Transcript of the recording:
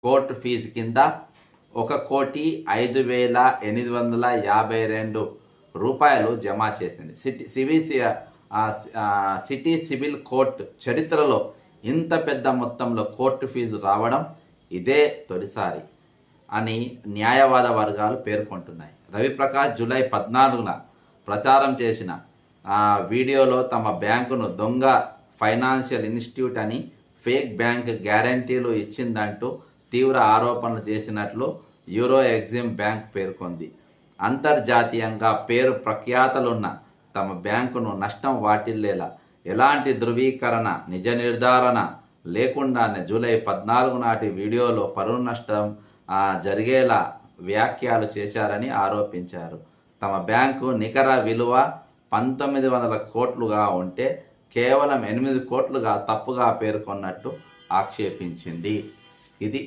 Court fee కింద 1,05,852 రూపాయలు జమ చేసింది. సిటీ సివిల్ కోర్టు చరిత్రలో ఇంత పెద్ద మొత్తంలో కోర్టు ఫీజు రావడం ఇదే తొలిసారి అని న్యాయవాద వర్గాలు పేర్కొంటున్నాయి. రవిప్రకాష్ జూలై 14న ప్రచారం చేసిన వీడియోలో తమ బ్యాంకును దొంగ ఫైనాన్షియల్ ఇన్స్టిట్యూట్ అని, ఫేక్ బ్యాంక్ గ్యారంటీలు ఇచ్చిందంటూ తీవ్ర ఆరోపణలు చేసినట్లు యూరో ఎగ్జిమ్ బ్యాంక్ పేర్కొంది. అంతర్జాతీయంగా పేరు ప్రఖ్యాతలున్న తమ బ్యాంకును నష్టం వాటిల్లేలా ఎలాంటి ధృవీకరణ, నిజ నిర్ధారణ లేకుండానే జూలై 14 నాటి వీడియోలో పరువు నష్టం జరిగేలా వ్యాఖ్యలు చేశారని ఆరోపించారు. తమ బ్యాంకు నికర విలువ 1900 కోట్లుగా ఉంటే కేవలం 8 కోట్లుగా తప్పుగా పేర్కొన్నట్టు ఆక్షేపించింది. ఇది